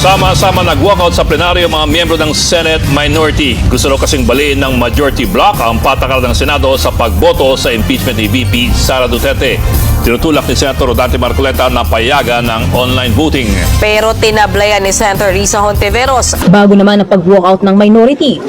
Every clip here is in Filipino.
Sama-sama nag-walkout sa plenaryo mga miyembro ng Senate Minority. Gusto raw kasing baliin ng Majority Bloc ang patakaran ng Senado sa pagboto sa impeachment ni VP Sara Duterte. Tinutulak ni Senator Rodante Marcoleta na payagan ng online voting. Pero tinablayan ni Senator Risa Hontiveros. Bago naman ang pag-walkout ng minority,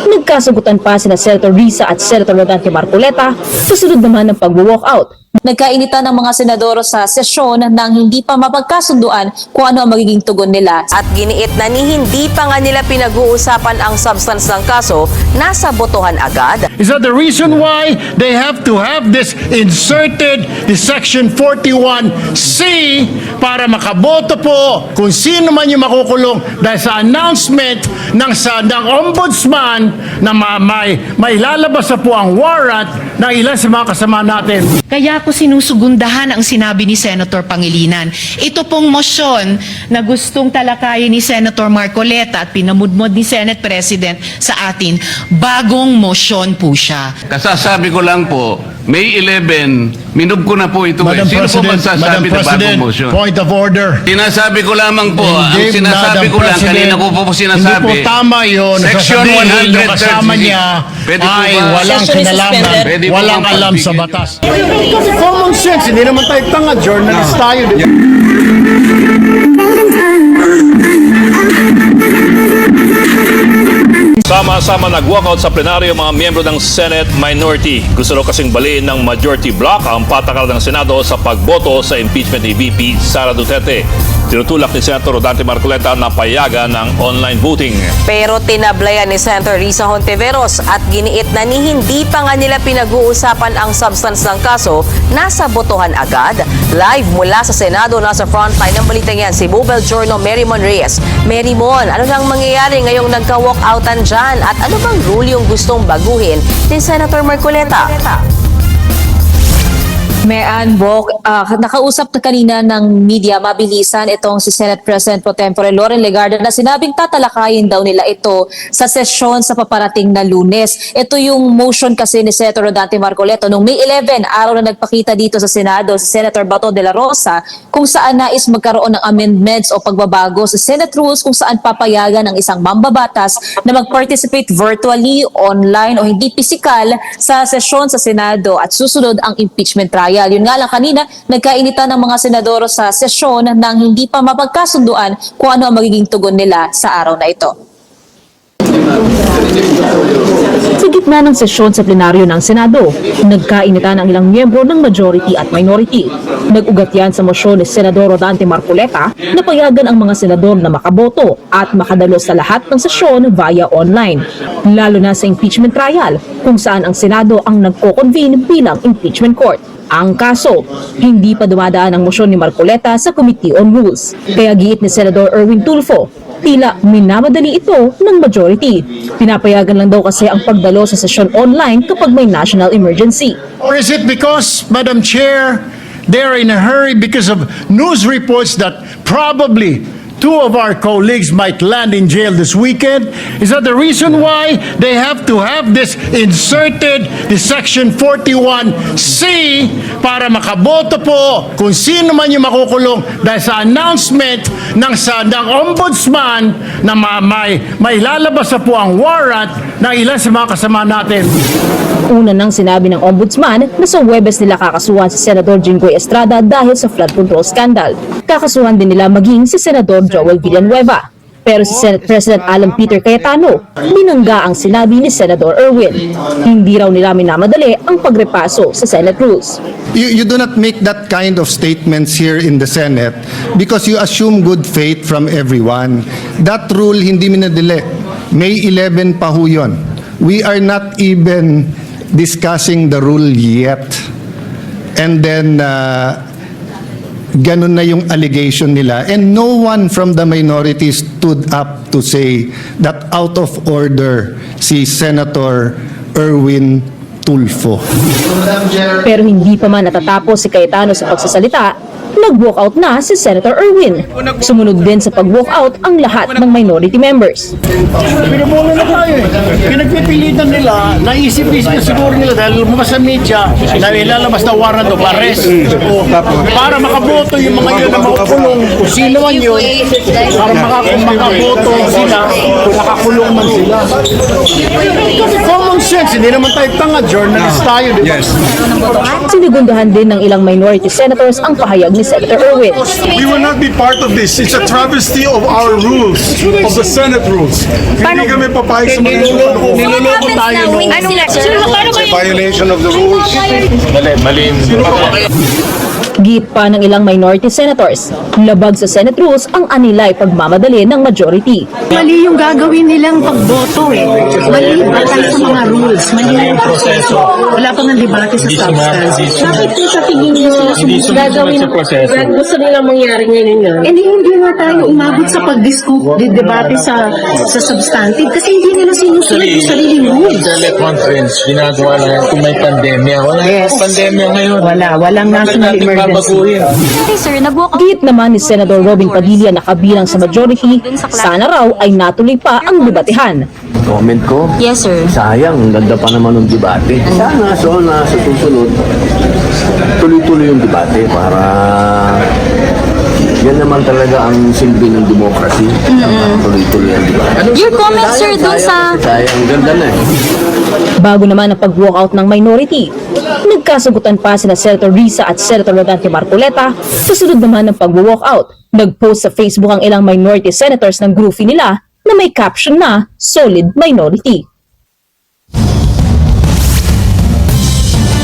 nagkasagutan pa sina Senator Risa at Senator Rodante Marcoleta sa sunod naman ng pag-walkout. Nagkainitan ng mga senador sa sesyon nang hindi pa mapagkasunduan kung ano ang magiging tugon nila. At giniit na ni hindi pa nga nila pinag-uusapan ang substance ng kaso, nasa botohan agad. Is that the reason why they have to have this inserted, the Section 41C, para makaboto po kung sino man yung makukulong dahil sa announcement ng ombudsman na may lalabas na po ang warrant ng ilan sa mga kasama natin. Kaya ako sinusugundahan ang sinabi ni Senator Pangilinan. Ito pong motion na gustong talakayin ni Senator Marcoleta at pinamudmod ni Senate President sa atin, bagong motion po siya. Kasasabi ko lang po, May 11, minub ko na po ito. Sino po magsasabi na bagong motion? Point of order. Sinasabi ko lamang po, Hindi, ang sinasabi Madam ko lang, President, kanina ko po sinasabi. Hindi po tama yun. Section Sasabihin yung 130. kasama niya Pwede po ay ba? walang Session is kinalaman, suspended. Pwede po walang bang alam sa pagbigyan? batas. Common sense, hindi naman tayo tanga, journalist tayo. Sama-sama nag-walkout sa plenaryo mga miyembro ng Senate Minority. Gusto raw kasing baliin ng Majority Bloc ang patakaran ng Senado sa pagboto sa impeachment ni VP Sara Duterte. Tinutulak ni Senator Rodante Marcoleta na payagan ng online voting. Pero tinablayan ni Senator Risa Hontiveros at giniit na ni hindi pa nga nila pinag-uusapan ang substance ng kaso, nasa botohan agad. Live mula sa Senado, nasa frontline ng balitang yan, si Mobile Journal Merymon Reyes. Merymon, ano nang mangyayari ngayong nagka-walkoutan dyan? At ano bang rule yung gustong baguhin ni Senator Marcoleta? Mayan Bok, nakausap na kanina ng media, mabilisan itong si Senate President Pro Tempore Loren Legarda na sinabing tatalakayin daw nila ito sa sesyon sa paparating na Lunes. Ito yung motion kasi ni Senator Rodante Marcoleta noong May 11, araw na nagpakita dito sa Senado si Senator Bato de la Rosa kung saan nais magkaroon ng amendments o pagbabago sa Senate rules kung saan papayagan ng isang mambabatas na mag-participate virtually, online o hindi pisikal sa sesyon sa Senado at susunod ang impeachment trial. Yun nga lang kanina, nagkainitan ng mga senador sa sesyon nang hindi pa mapagkasunduan kung ano ang magiging tugon nila sa araw na ito. Sa gitna ng sesyon sa plenaryo ng Senado, nagkainitan ang ilang miyembro ng majority at minority. Nag-ugat yan sa mosyon ni Senador Rodante Marcoleta na payagan ang mga senador na makaboto at makadalo sa lahat ng sesyon via online, lalo na sa impeachment trial kung saan ang Senado ang nagko-convene bilang impeachment court. Ang kaso, hindi pa dumadaan ang mosyon ni Marcoleta sa Committee on Rules. Kaya giit ni Senador Erwin Tulfo, tila minamadali ito ng majority. Pinapayagan lang daw kasi ang pagdalo sa sesyon online kapag may national emergency. Or is it because, Madam Chair, they're in a hurry because of news reports that probably two of our colleagues might land in jail this weekend? Is that the reason why they have to have this inserted, the Section 41C, para makaboto po kung sino man yung makukulong dahil sa announcement ng ombudsman na may lalabas na po ang warrant ng ilan sa mga kasama natin? Una nang sinabi ng ombudsman na sa Huwebes nila kakasuhan si Senador Jinggoy Estrada dahil sa flood control scandal. Kakasuhan din nila maging si Senador Joel Villanueva. Pero si Senate President Alan Peter Cayetano, binangga ang sinabi ni Senador Erwin. Hindi raw nila minamadali ang pagrepaso sa Senate rules. You do not make that kind of statements here in the Senate because you assume good faith from everyone. That rule hindi minadali. May 11 pa ho yun. We are not even discussing the rule yet. And then ganun na yung allegation nila. And no one from the minority stood up to say that out of order si Senator Erwin Tulfo. Pero hindi pa man natatapos si Cayetano sa pagsasalita, nag-walkout na si Senator Erwin. Sumunod din sa pag-walkout ang lahat ng minority members. Pinupuno na tayo eh. Pinagpipilitan nila, naisip-isip na siguro nila dahil lumabas sa media na ilalabas na warrant of arrest. O, para makaboto yung mga yun na makukulong kung sino man yun, para makaboto sila kung nakakulong man sila. Kasi common sense, hindi naman tayo tanga, journalist tayo, di ba? Sinigundahan din ng ilang minority senators ang pahayag ni Senator Erwin. We will not be part of this. It's a travesty of our rules, of the Senate rules. Hindi kami papayag sa mga Niloloko tayo. violation of the rules. Git pa ng ilang minority senators, labag sa Senate rules ang anilay pagmamadali ng majority. Mali yung gagawin nilang pagboto eh. Mali batay sa mga rules. Mali yung proseso. Wala pa ng debate sa substance. Bakit po sa tingin niyo gagawin? Gusto nilang mangyari ngayon yun? Hindi nga tayo umabot sa pagdebate sa substantive kasi hindi nila sinusunod yung sariling rules. Teleconference, ginagawa lang yan kung may pandemya. Wala pandemya ngayon. Walang national emergency. Git naman ni Senator Robin Padilla na kabilang sa majority, sana raw ay natuloy pa ang debatehan. Comment ko? Yes, sir. Sayang, ang ganda pa naman ng debate. Sana sa susunod, tuloy-tuloy yung debate para yan naman talaga ang silbi ng democracy. Tuloy-tuloy ang debate. Your comment, sir, dun sa... Sayang, ganda na eh. Bago naman ang pag-walkout ng minority, nagkasagutan pa sina Senator Risa at Senator Rodante Marcoleta sa sunod naman ng pag-walkout. Nag-post sa Facebook ang ilang minority senators ng groupie nila na may caption na Solid Minority.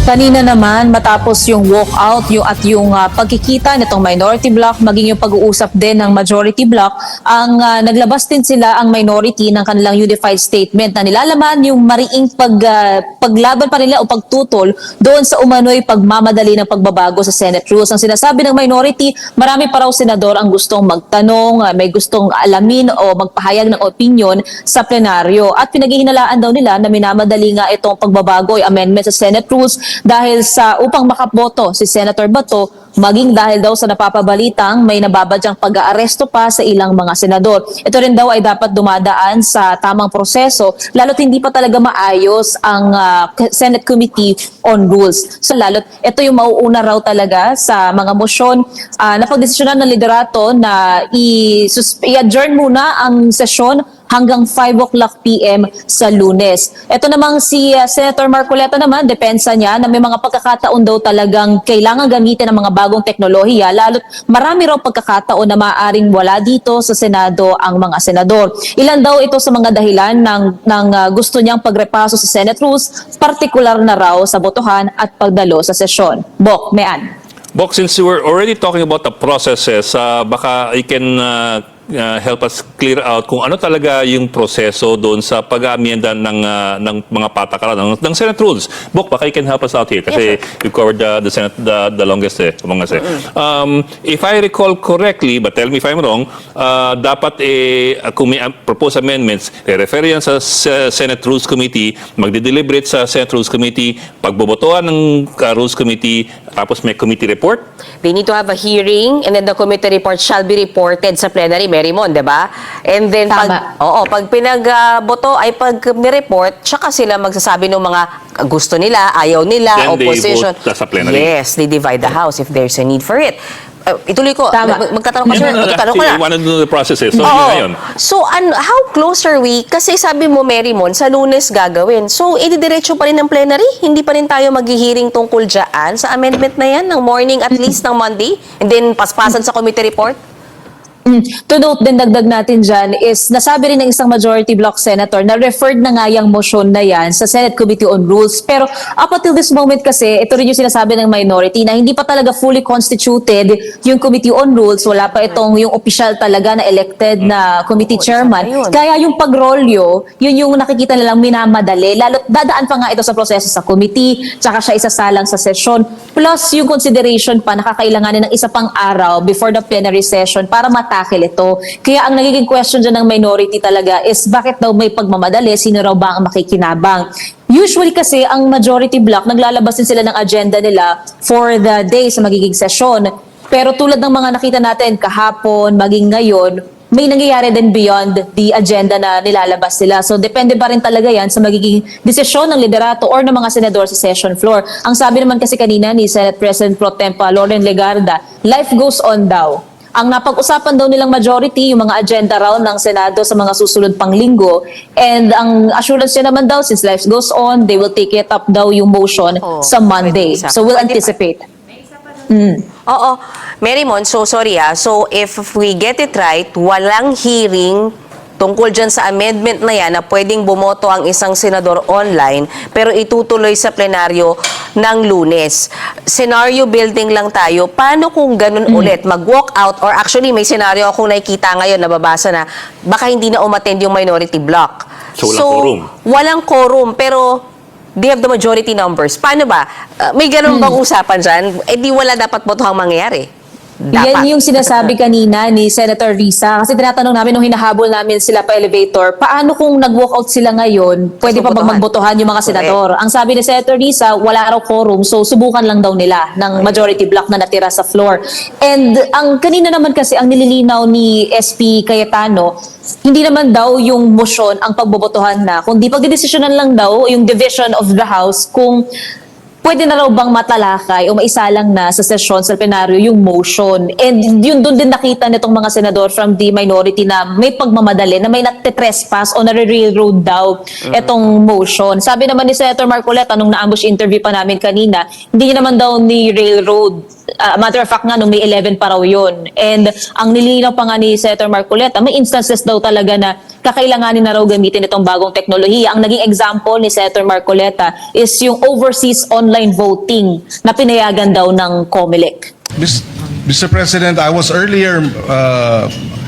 Kanina naman, matapos yung walkout at yung pagkikita nitong minority block, maging yung pag-uusap din ng majority block, ang naglabas din sila ang minority ng kanilang unified statement na nilalaman yung mariing paglaban pa nila o pagtutol doon sa umano'y pagmamadali ng pagbabago sa Senate rules. Ang sinasabi ng minority, marami pa raw senador ang gustong magtanong, may gustong alamin o magpahayag ng opinion sa plenaryo. At pinaghihinalaan daw nila na minamadali nga itong pagbabago o amendment sa Senate rules dahil sa upang makaboto si Senator Bato, maging dahil daw sa napapabalitang may nababadyang pag-aaresto pa sa ilang mga senador. Ito rin daw ay dapat dumadaan sa tamang proseso, lalo't hindi pa talaga maayos ang Senate Committee on Rules. So lalo't ito yung mauuna raw talaga sa mga motion na pagdesisyonan ng liderato na i-adjourn muna ang sesyon hanggang 5 p.m. sa Lunes. Ito namang si Senator Marcoleta naman, depensa niya na may mga pagkakataon daw talagang kailangan gamitin ng mga bagong teknolohiya, lalo't marami raw pagkakataon na maaaring wala dito sa Senado ang mga senador. Ilan daw ito sa mga dahilan ng gusto niyang pagrepaso sa Senate rules, partikular na raw sa botohan at pagdalo sa sesyon. Bok, Mean. Bok, since we're already talking about the processes, baka you can help us clear out kung ano talaga yung proseso doon sa pag-aamyenda ng mga patakaran ng Senate rules. Bok, baka you can help us out here kasi you covered the Senate the longest among us. If I recall correctly, but tell me if I'm wrong, dapat kung may proposed amendments, refer yan sa Senate Rules Committee, magde-deliberate sa Senate Rules Committee, pagbobotohan ng Rules Committee, tapos may committee report. They need to have a hearing and then the committee report shall be reported sa plenary, Merimon, di ba? And then pag pinagboto ay pag ni-report, tsaka sila magsasabi ng mga gusto nila, ayaw nila, Then opposition. they vote sa plenary. Yes, they divide the house if there's a need for it. Ituloy ko. Magtatanong ka, sir. Magtatanong ko na. I want to know the processes. So, yun na yun. So, how close are we? Kasi sabi mo, Merimon, sa Lunes gagawin. So, diretso pa rin ng plenary? Hindi pa rin tayo maghihiring tungkol dyan sa amendment na yan ng morning at least ng Monday? And then, paspasan sa committee report? To note din, dagdag natin dyan, is nasabi rin ng isang majority block senator na referred na nga yung motion na yan sa Senate Committee on Rules. Pero up until this moment kasi, ito rin yung sinasabi ng minority na hindi pa talaga fully constituted yung Committee on Rules. Wala pa itong yung official talaga na elected na committee chairman. Kaya yung pagrolyo, yun yung nakikita nilang minamadali. Lalo't dadaan pa nga ito sa proseso sa committee, tsaka siya isasalang sa session. Plus yung consideration pa, nakakailanganin ng isa pang araw before the plenary session para matakil ito. Kaya ang nagiging question dyan ng minority talaga is bakit daw may pagmamadali, sino raw ba ang makikinabang? Usually kasi ang majority block, naglalabas din sila ng agenda nila for the day sa magiging session. Pero tulad ng mga nakita natin kahapon, maging ngayon, may nangyayari din beyond the agenda na nilalabas nila. So depende pa rin talaga yan sa magiging desisyon ng liderato or ng mga senador sa session floor. Ang sabi naman kasi kanina ni Senate President Pro Tempore Loren Legarda, life goes on daw. Ang napag-usapan daw nilang majority, yung mga agenda round ng Senado sa mga susunod pang linggo. And ang assurance niya naman daw, since life goes on, they will take it up daw yung motion sa Monday. So we'll anticipate. Oo. Marymon, so sorry So if we get it right, walang hearing tungkol dyan sa amendment na yan na pwedeng bumoto ang isang senador online pero itutuloy sa plenaryo ng Lunes. Scenario building lang tayo. Paano kung ganun ulit? Mag-walk out or actually may scenario akong nakikita ngayon, nababasa na baka hindi na umattend yung minority bloc. So, walang quorum. Walang quorum pero they have the majority numbers. Paano ba? May ganun bang usapan dyan? Eh di wala dapat botohang mangyari. Yan yung sinasabi kanina ni Senator Risa. Kasi tinatanong namin nung hinahabol namin sila pa elevator, paano kung nag-walkout sila ngayon, pwede pa bang magbotohan yung mga senador? Ang sabi ni Senator Risa, wala raw quorum, so subukan lang daw nila ng majority block na natira sa floor. And ang kanina naman kasi, ang nililinaw ni SP Cayetano, hindi naman daw yung motion ang pagbobotohan na, kundi pagdidesisyonan lang daw yung division of the House kung pwede na raw bang matalakay o maisalang na sa sesyon sa plenaryo yung motion. And yun doon din nakita nitong mga senador from the minority na may pagmamadali, na may nagtitrespass o nare-railroad daw itong motion. Sabi naman ni Senator Marcoleta nung na-ambush interview pa namin kanina, hindi niya naman daw ni railroad. Matter of fact nga, nung May 11 pa raw yun. And ang nilinaw pa nga ni Senator Marcoleta, may instances daw talaga na kakailanganin na raw gamitin itong bagong teknolohiya. Ang naging example ni Senator Marcoleta is yung overseas online voting na pinayagan daw ng COMELEC. Mr. President, I was earlier,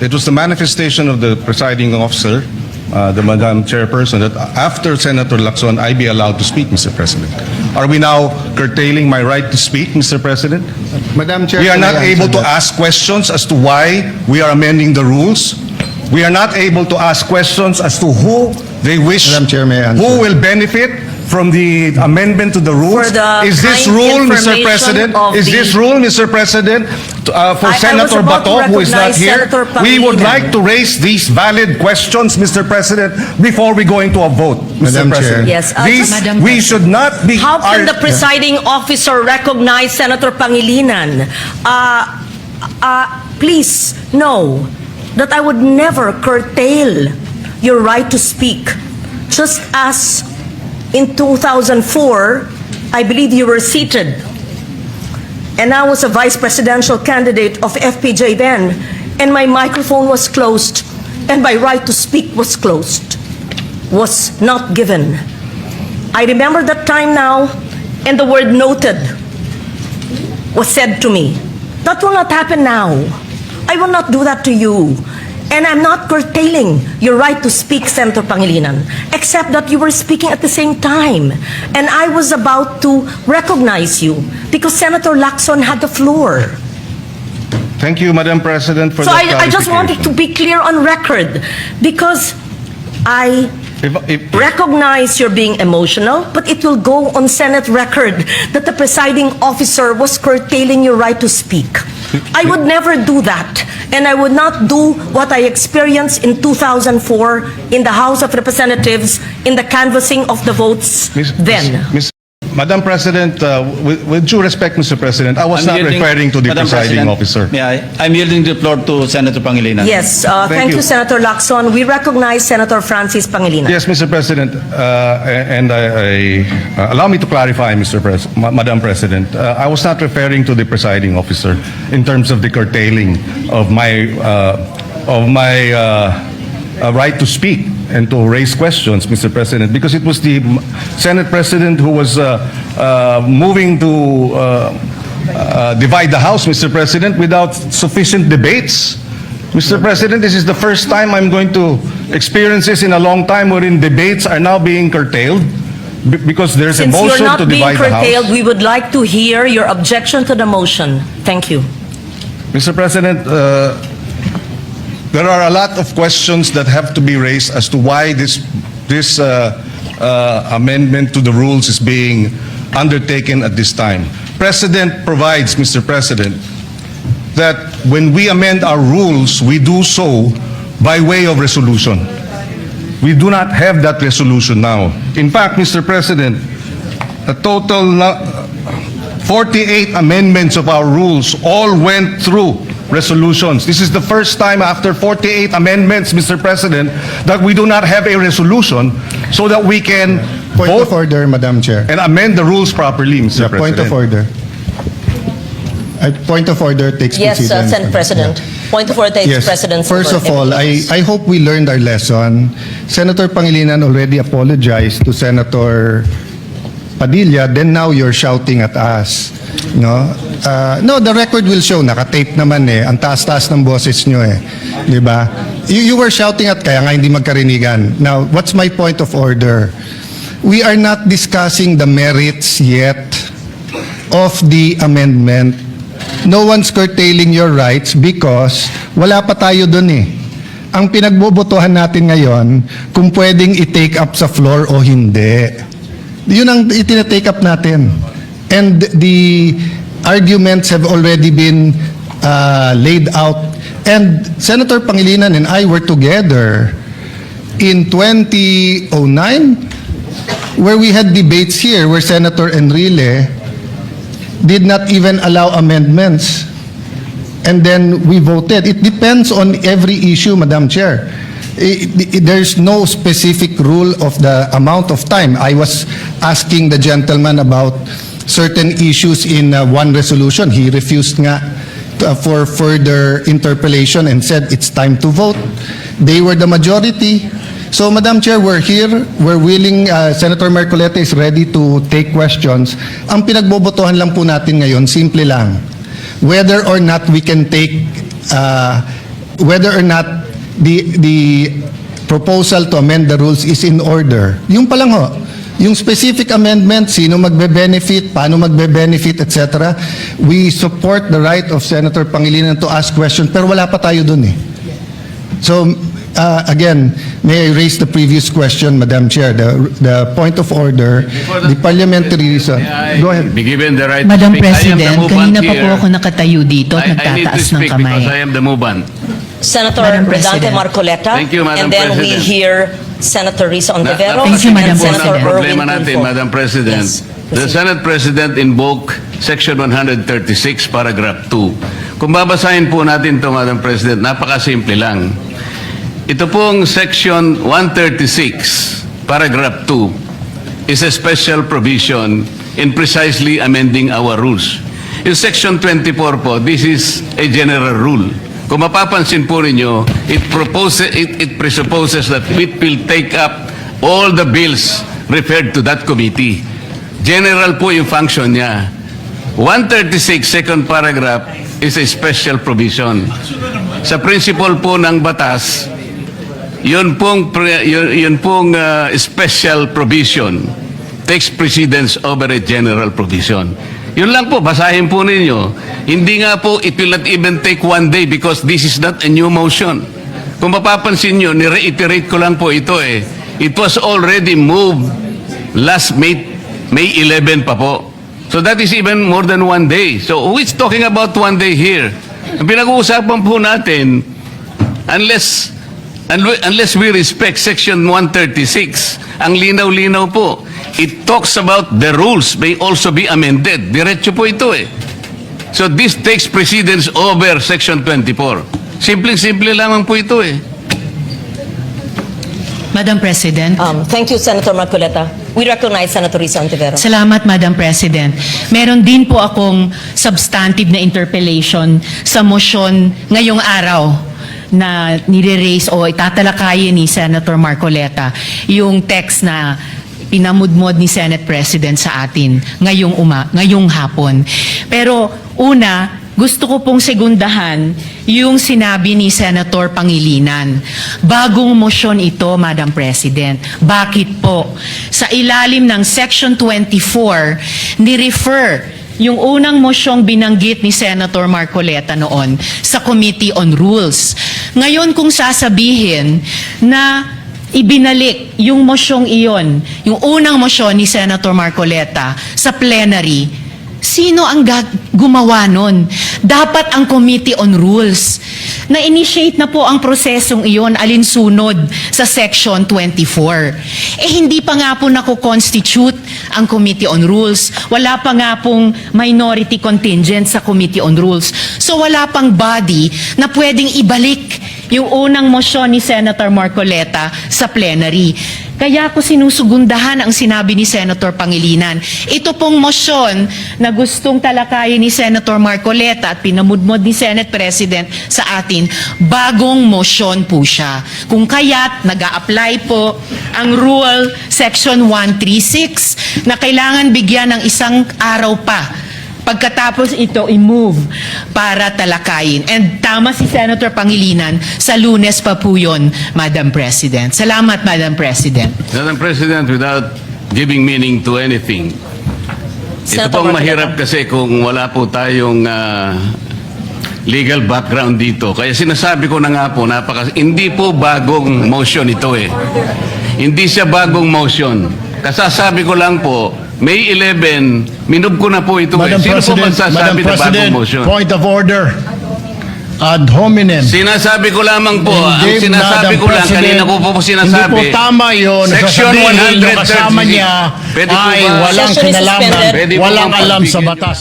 it was the manifestation of the presiding officer, the Madam Chairperson, that after Senator Lacson, I be allowed to speak, Mr. President. Are we now curtailing my right to speak, Mr. President? Madam Chair, We are can not I answer able to that? ask questions as to why we are amending the rules. We are not able to ask questions as to who they wish, Madam Chair, may I answer? who will benefit from the amendment to the rules. For the Is this kind rule, Mr. information President? of Is the- this rule, Mr. President, for I was Senator about to Bato, who is not recognize here? Senator We would Pangilinan. like to raise these valid questions, Mr. President, before we go into a vote, Mr. Madam Chair. President. Yes, These, Madam we should not be. How can our- the presiding officer recognize Senator Pangilinan? Please know that I would never curtail your right to speak. Just as in 2004, I believe you were seated, and I was a vice presidential candidate of FPJ then, and my microphone was closed, and my right to speak was closed, was not given. I remember that time now, and the word noted was said to me. That will not happen now. I will not do that to you. And I'm not curtailing your right to speak, Senator Pangilinan, except that you were speaking at the same time. And I was about to recognize you because Senator Lacson had the floor. Thank you, Madam President, for So that I just wanted to clarification. be clear on record because I If- recognize you're being emotional, but it will go on Senate record that the presiding officer was curtailing your right to speak. I would never do that, and I would not do what I experienced in 2004 in the House of Representatives in the canvassing of the votes then. Madam President, with due respect, Mr. President, I was I'm not yielding- referring to the Madam presiding President, officer. I'm yielding the floor to Senator Pangilinan. Yes, thank you, you. Senator Lacson. We recognize Senator Francis Pangilinan. Yes, Mr. President, and allow me to clarify, Madam President. I was not referring to the presiding officer in terms of the curtailing of my right to speak and to raise questions, Mr. President, because it was the Senate President who was moving to divide the House, Mr. President, without sufficient debates. Mr. President, this is the first time I'm going to experience this in a long time wherein debates are now being curtailed because there's a Since you're motion not to being divide the curtailed, House. we would like to hear your objection to the motion. Thank you. Mr. President, there are a lot of questions that have to be raised as to why this amendment to the rules is being undertaken at this time. Precedent provides, Mr. President, that when we amend our rules, we do so by way of resolution. We do not have that resolution now. In fact, Mr. President, a total 48 amendments of our rules all went through resolutions. This is the first time after 48 amendments, Mr. President, that we do not have a resolution so that we can Point vote of order, Madam Chair. and amend the rules properly, Mr. President. Point of order. Point of order takes Yes, precedence. Senate President. Point of order takes Yes. precedence. First over of all, everything else. I hope we learned our lesson. Senator Pangilinan already apologized to Senator Padilla, then now you're shouting at us. No? No, the record will show, nakatape naman eh. Ang taas-taas ng boses nyo eh. Di ba? You were shouting at kaya nga hindi magkarinigan. Now, what's my point of order? We are not discussing the merits yet of the amendment. No one's curtailing your rights because wala pa tayo dun eh. Ang pinagbobotohan natin ngayon, kung pwedeng i-take up sa floor o hindi. Yun ang itinatake up natin. And the arguments have already been laid out. And Senator Pangilinan and I were together in 2009 where we had debates here where Senator Enrile did not even allow amendments. And then we voted. It depends on every issue, Madam Chair. There's no specific rule of the amount of time. I was asking the gentleman about certain issues in one resolution. He refused nga for further interpellation and said it's time to vote. They were the majority. So, Madam Chair, we're here. We're willing, Senator Marcoleta is ready to take questions. Ang pinagbobotohan lang po natin ngayon, simple lang. Whether or not we can take, whether or not the proposal to amend the rules is in order. Yung pa lang ho. Yung specific amendment, sino magbe-benefit, paano magbe-benefit, etc. We support the right of Senator Pangilinan to ask questions, pero wala pa tayo dun eh. So, again, may I raise the previous question, Madam Chair, the point of order, the parliamentary reason. Go ahead. Be given the right Madam to speak. President, I am the kanina movant pa po here. ako nakatayo dito at I need to nagtataas ng speak because I kamay. am the movant. Senator Madam Rodante President. Marcoleta. Thank you, Madam And then we President. hear Senator Risa Ontiveros Thank you, Madam and Senator President. Erwin Problema natin, Tulfo. Madam President. Yes, The proceed. Senate President invoked Section 136, Paragraph 2. Kung babasahin po natin ito, Madam President, napakasimple lang. Ito pong Section 136, Paragraph 2, is a special provision in precisely amending our rules. In Section 24 po, this is a general rule. Kung mapapansin po ninyo, it presupposes that it will take up all the bills referred to that committee. General po yung function niya. 136, second paragraph, is a special provision. Sa principle po ng batas, yun pong special provision takes precedence over a general provision. Yun lang po, basahin po ninyo. Hindi nga po, it will not even take one day because this is not a new motion. Kung mapapansin nyo, ni-reiterate ko lang po ito eh. It was already moved last May 11 pa po. So that is even more than one day. So who is talking about one day here? Ang pinag-uusapan po natin, unless we respect Section 136, ang linaw-linaw po, it talks about the rules may also be amended. Diretso po ito eh. So this takes precedence over Section 24. Simpleng-simple lamang po ito eh. Madam President. Thank you, Senator Marcoleta. We recognize Senator Risa Ontiveros. Salamat, Madam President. Meron din po akong substantive na interpellation sa motion ngayong araw na nire-raise o itatalakayin ni Senator Marcoleta yung text na pinamudmod ni Senate President sa atin ngayong hapon. Pero una, gusto ko pong segundahan yung sinabi ni Senator Pangilinan. Bagong motion ito, Madam President. Bakit po? Sa ilalim ng Section 24, ni-refer yung unang mosyong binanggit ni Senator Marcoleta noon sa Committee on Rules. Ngayon kung sasabihin na ibinalik yung mosyong iyon, yung unang mosyon ni Senator Marcoleta sa plenary, Sino ang gumawa nun? Dapat ang Committee on Rules. Na-initiate na po ang prosesong iyon alinsunod sa Section 24. Hindi pa nga po nakukonstitute ang Committee on Rules. Wala pa nga pong minority contingent sa Committee on Rules. So wala pang body na pwedeng ibalik yung unang motion ni Senator Marcoleta sa plenary. Kaya ko sinusugundahan ang sinabi ni Senator Pangilinan. Ito pong motion na gustong talakayin ni Senator Marcoleta at pinamudmod ni Senate President sa atin, bagong motion po siya. Kung kaya't nag-a-apply po ang Rule Section 136 na kailangan bigyan ng isang araw pa pagkatapos ito i-move para talakayin. And tama si Senator Pangilinan, sa Lunes pa po yun, Madam President. Salamat, Madam President. Madam President, without giving meaning to anything, ito pong mahirap kasi kung wala po tayong legal background dito. Kaya sinasabi ko na nga po, hindi po bagong motion ito eh. Hindi siya bagong motion. Kasasabi ko lang po, May 11, minub ko na po ito. Madam Sino po President, magsasabi na bagong motion? point of order. Ad hominem. Sinasabi ko lamang po, ang sinasabi ko lang, kanina ko po sinasabi. Hindi po tama yun. Section Sasabihin, 130. yung kasama niya Pwede po ay ba? walang Session is kinalaman, suspended. Pwede po walang bang alam sa pagbigyan batas.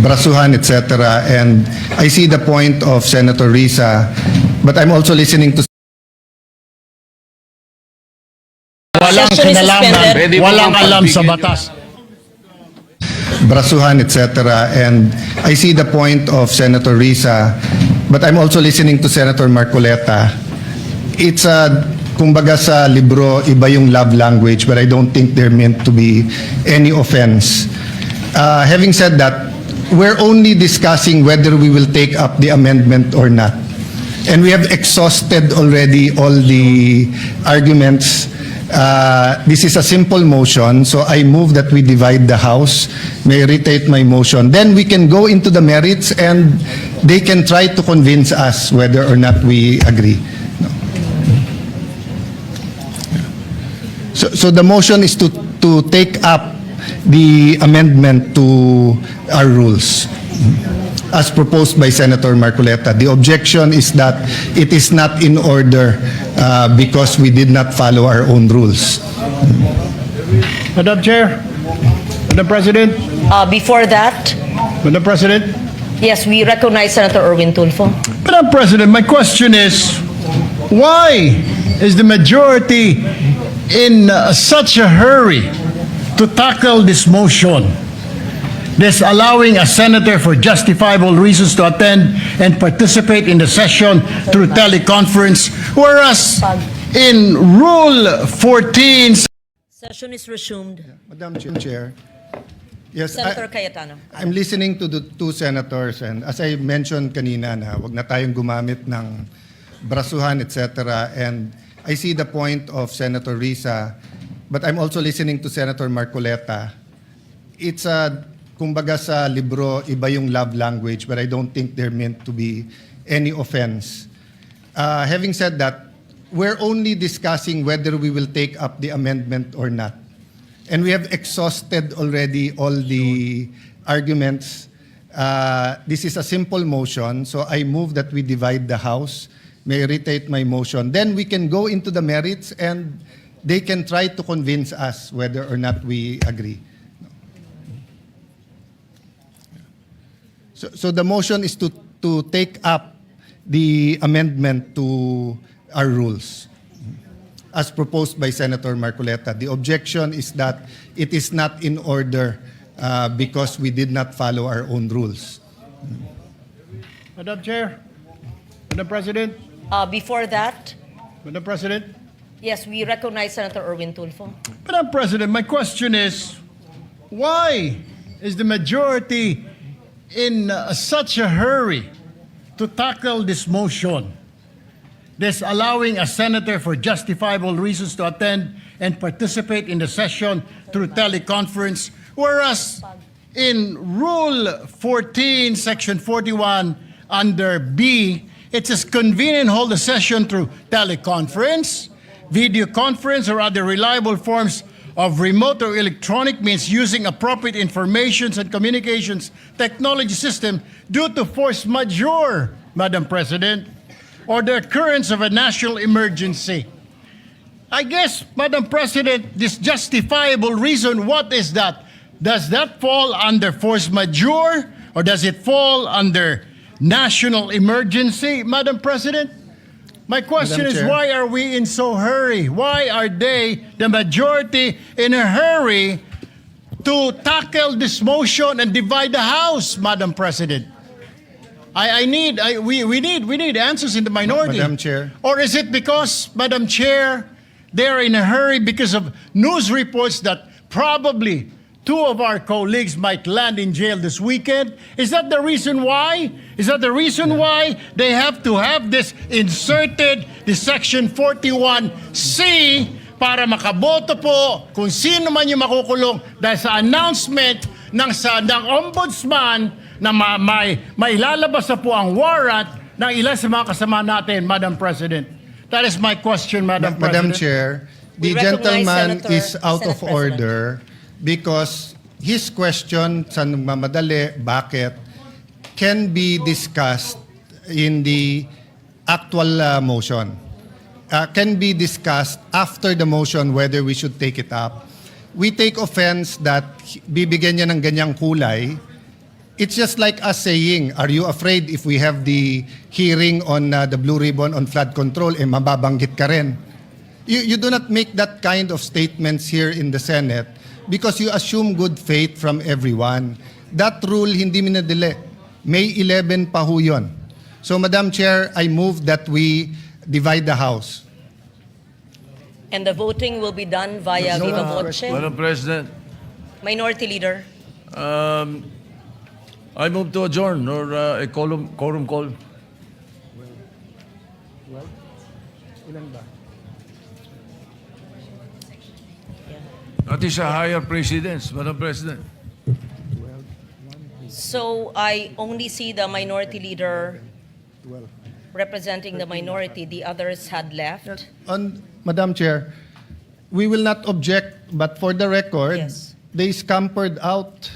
Brasuhan, etc. And I see the point of Senator Risa, but I'm also listening to Walang Session is kinalaman, suspended. Pwede po walang bang alam sa pagbigyan batas. Brasuhan, etc. And I see the point of Senator Risa, but I'm also listening to Senator Marcoleta. It's kumbaga sa libro, iba yung love language, but I don't think they're meant to be any offense. Having said that, we're only discussing whether we will take up the amendment or not. And we have exhausted already all the arguments. This is a simple motion, so I move that we divide the House. May I reiterate my motion. Then we can go into the merits and they can try to convince us whether or not we agree. So the motion is to take up the amendment to our rules as proposed by Senator Marcoleta. The objection is that it is not in order because we did not follow our own rules. Madam Chair, Madam President, Before that, Madam President, yes, we recognize Senator Erwin Tulfo. Madam President, my question is, why is the majority in such a hurry to tackle this motion? This allowing a senator for justifiable reasons to attend and participate in the session through teleconference, whereas in Rule 14, Session is resumed. Madam Chair. Yes, Senator Cayetano. I'm listening to the two senators, and as I mentioned kanina na wag na tayong gumamit ng brasuhan, etc. And I see the point of Senator Risa, but I'm also listening to Senator Marcoleta. It's kumbaga sa libro, iba yung love language, but I don't think they're meant to be any offense. Having said that, we're only discussing whether we will take up the amendment or not. And we have exhausted already all the arguments. This is a simple motion, so I move that we divide the House. May I reiterate my motion. Then we can go into the merits and they can try to convince us whether or not we agree. So the motion is to take up the amendment to our rules as proposed by Senator Marcoleta. The objection is that it is not in order because we did not follow our own rules. Madam Chair, Madam President, Before that, Madam President, yes, we recognize Senator Erwin Tulfo. Madam President, my question is, why is the majority in such a hurry to tackle this motion? This allowing a senator for justifiable reasons to attend and participate in the session through teleconference, whereas in Rule 14, Section 41, under B, it says convene and hold a session through teleconference, video conference, or other reliable forms of remote or electronic means using appropriate informations and communications technology system due to force majeure, Madam President, or the occurrence of a national emergency. I guess, Madam President, this justifiable reason, what is that? Does that fall under force majeure or does it fall under national emergency, Madam President? My question Madam is, Chair. why are we in so hurry? Why are they, the majority, in a hurry to tackle this motion and divide the House, Madam President? We need answers in the minority. Madam Chair. Or is it because, Madam Chair, they're in a hurry because of news reports that probably two of our colleagues might land in jail this weekend? Is that the reason why? Is that the reason why they have to have this inserted, the Section 41C, para makaboto po kung sino man yung makukulong dahil sa announcement ng ombudsman na may lalabas na po ang warrant ng ilan sa mga kasama natin, Madam President. That is my question, Madam Madam President. Chair, the We recognize gentleman Senator- is out Senate of order because his question sa nagmamadali, bakit, can be discussed in the actual motion. Can be discussed after the motion whether we should take it up. We take offense that bibigyan niya ng ganyang kulay. It's just like us saying, are you afraid if we have the hearing on the Blue Ribbon on flood control, mababanggit ka rin? You do not make that kind of statements here in the Senate because you assume good faith from everyone. That rule hindi minadali. May 11 pa ho yun. So, Madam Chair, I move that we divide the House. And the voting will be done via viva voce. Madam President, Minority Leader. I move to adjourn or a quorum call. That is a higher precedence, Madam President. So I only see the Minority Leader representing the minority. The others had left. Madam Chair, we will not object, but for the record, Yes. they scampered out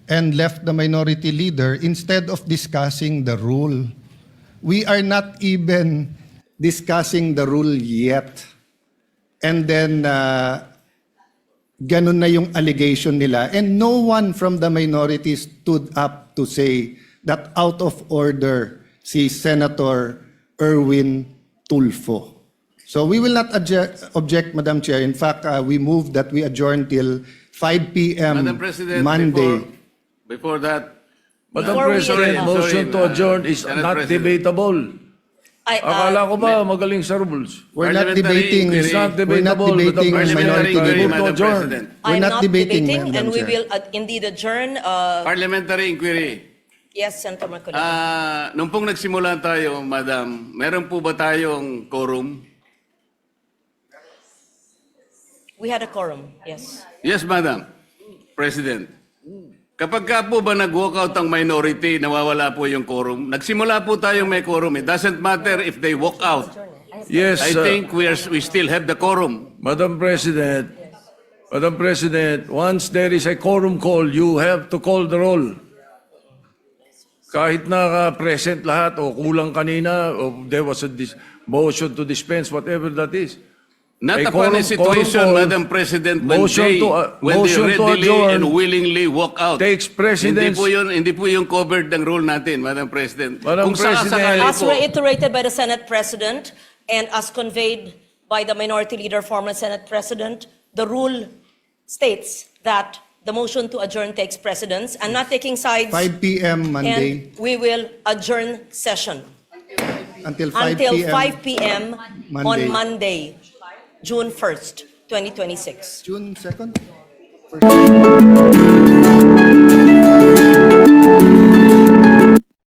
and left the minority leader instead of discussing the rule. We are not even discussing the rule yet. And then, ganun na yung allegation nila. And no one from the minority stood up to say that out of order si Senator Erwin Tulfo. So we will not object, Madam Chair. In fact, we move that we adjourn till 5 p.m. Madam President, Monday. before that, Madam Before we President, adjourn. motion to adjourn is Senate not President. debatable. Akala ko ba May- magaling sa rules? We're not Parliamentary debating. inquiry. It's not We're not debatable. debating Madam minority Parliamentary inquiry, Move to Madam adjourn. President. We're I'm not not debating, debating, Madam and we Chair. will indeed adjourn. Parliamentary inquiry. Yes, Senator Marcoleta. Nung pong nagsimula tayo, Madam, meron po ba tayong quorum? We had a quorum, yes. Yes, Madam President. Kapag ka po ba nag-walkout ang minority, nawawala po yung quorum? Nagsimula po tayong may quorum. It doesn't matter if they walk out. Yes, I think we still have the quorum. Madam President, once there is a quorum call, you have to call the roll. Kahit present lahat o kulang kanina o there was a motion to dispense, whatever that is. Not A upon a quorum situation, call, Madam President, when motion they, to when they motion to readily adjourn and willingly walk out. takes precedence. Hindi po yung covered ng rule natin, Madam President. Madam Kung President, sakasakali As po, reiterated by the Senate President and as conveyed by the Minority Leader, former Senate President, the rule states that the motion to adjourn takes precedence. I'm not taking sides. 5 p.m. Monday And we will adjourn session until 5 until p.m. 5 p.m. Monday. on Monday, June 1st, 2026. June 2nd?